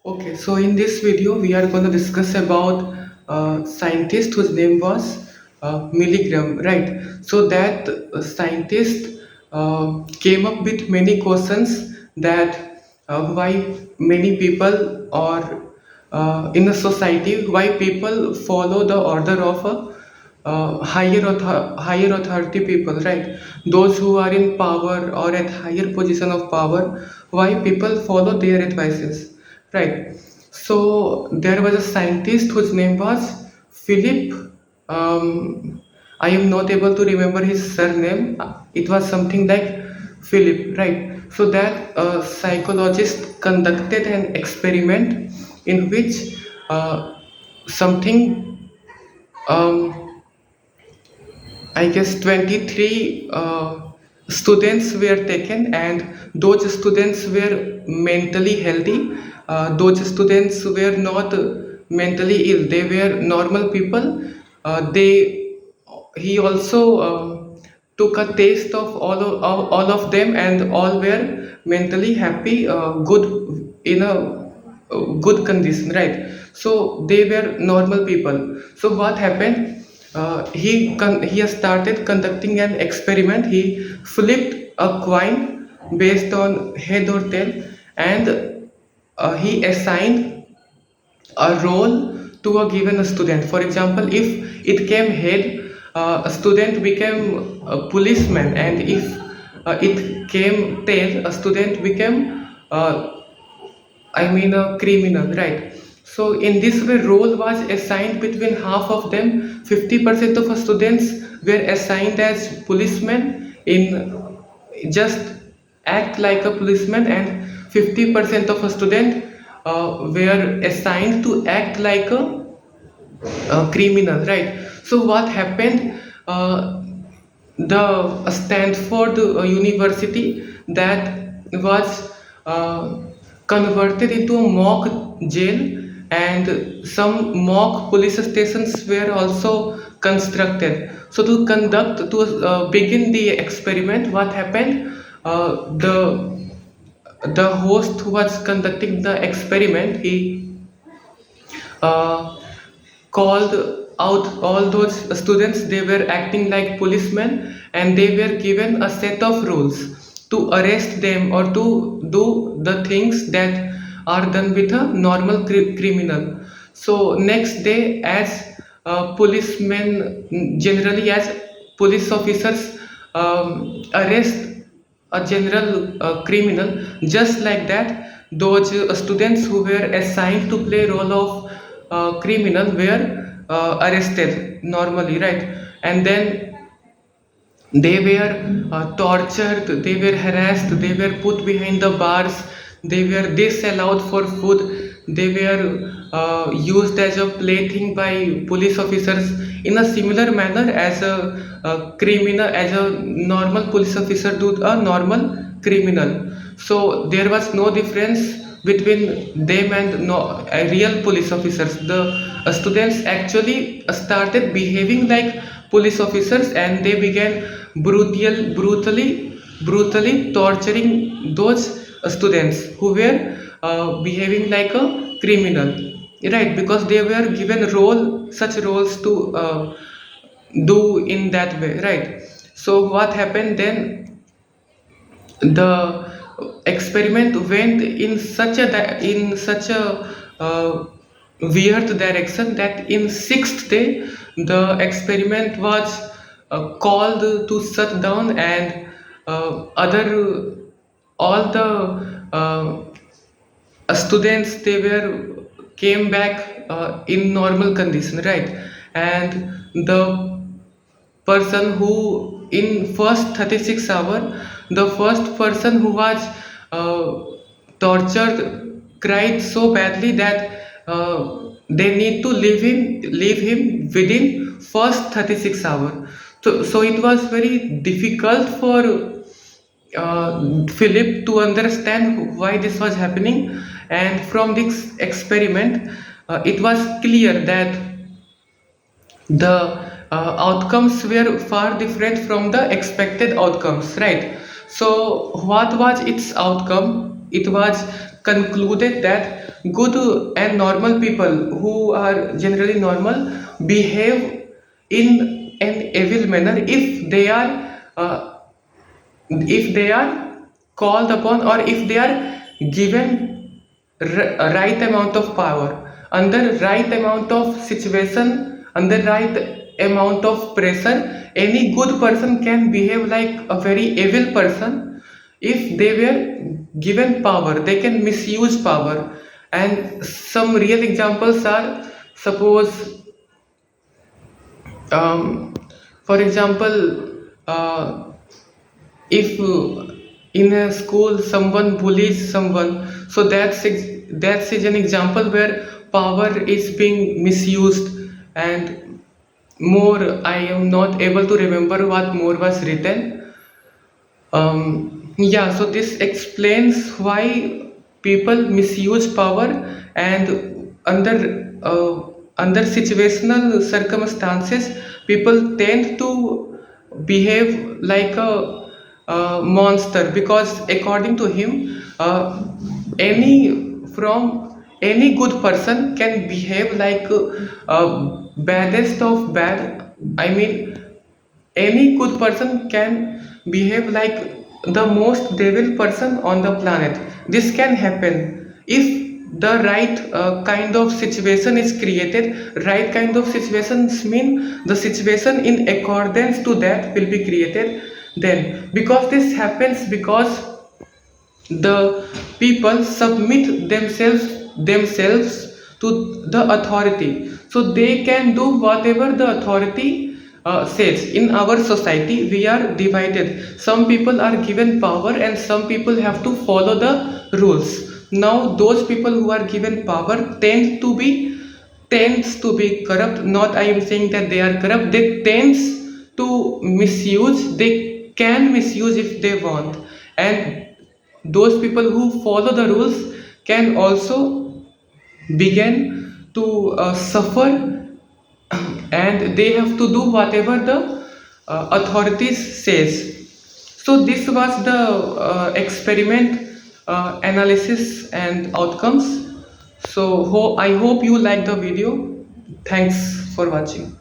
Okay, so in this video, we are going to discuss about a scientist whose name was Milligram, right? So that scientist came up with many questions that why many people or in a society, why people follow the order of a higher authority people, right? Those who are in power or at higher position of power, why people follow their advices, right? So there was a scientist whose name was Philip. I am not able to remember his surname. It was something like Philip, right? So that psychologist conducted an experiment in which something um, I guess 23 students were taken, and those students were mentally healthy. Those students were not mentally ill; they were normal people. They He also took a taste of all of them, and all were mentally happy, good in a good condition, right? So they were normal people. So what happened? He has started conducting an experiment. He flipped a coin based on head or tail, and he assigned a role to a given student. For example, if it came head, a student became a policeman, and if it came tail, a student became a criminal, right? So in this way, role was assigned between half of them. 50% of students were assigned as policemen in just act like a policeman, and 50% of a student were assigned to act like a criminal, right? So what happened? The Stanford University that was converted into a mock jail, and some mock police stations were also constructed. So to begin the experiment, what happened? The host who was conducting the experiment, he uh, called out all those students. They were acting like policemen, and they were given a set of rules to arrest them or to do the things that are done with a normal criminal. So next day, as policemen, generally as police officers arrest a general criminal, just like that, those students who were assigned to play role of criminal were arrested normally, right? And then they were tortured, they were harassed, they were put behind the bars, they were disallowed for food, they were used as a plaything by police officers in a similar manner as as a normal police officer do a normal criminal. So there was no difference between them and no real police officers. The students actually started behaving like police officers, and they began brutally torturing those students who were behaving like a criminal, right? Because they were given such roles to do in that way, right? So what happened then? The experiment went in such a weird direction that in sixth day the experiment was called to shut down, and other all the students, they were came back in normal condition, right? And the person who in first 36 hour, the first person who was tortured cried so badly that they need to leave him within first 36 hour. So it was very difficult for Philip to understand why this was happening, and from this experiment, it was clear that the outcomes were far different from the expected outcomes, right? So what was its outcome? It was concluded that good and normal people who are generally normal behave in an evil manner uh, if they are called upon, or if they are given right amount of power, under right amount of situation, under right amount of pressure. Any good person can behave like a very evil person. If they were given power, they can misuse power. And some real examples are, suppose, um, for example, if in a school someone bullies someone, so that's an example where power is being misused. And more, I am not able to remember what more was written. Yeah, so this explains why people misuse power. And under situational circumstances, people tend to behave like a monster, because according to him, any good person can behave like baddest of bad. I mean, any good person can behave like the most devil person on the planet. This can happen if the right kind of situation is created. Right kind of situations mean the situation in accordance to that will be created. Then, because this happens because the people submit themselves to the authority, so they can do whatever the authority says. In our society we are divided. Some people are given power and some people have to follow the rules. Now those people who are given power tends to be corrupt. Not I am saying that they are corrupt, they tends to misuse. They can misuse if they want. And those people who follow the rules can also begin to suffer, and they have to do whatever the authorities says. So this was the experiment analysis and outcomes. So I hope you like the video. Thanks for watching.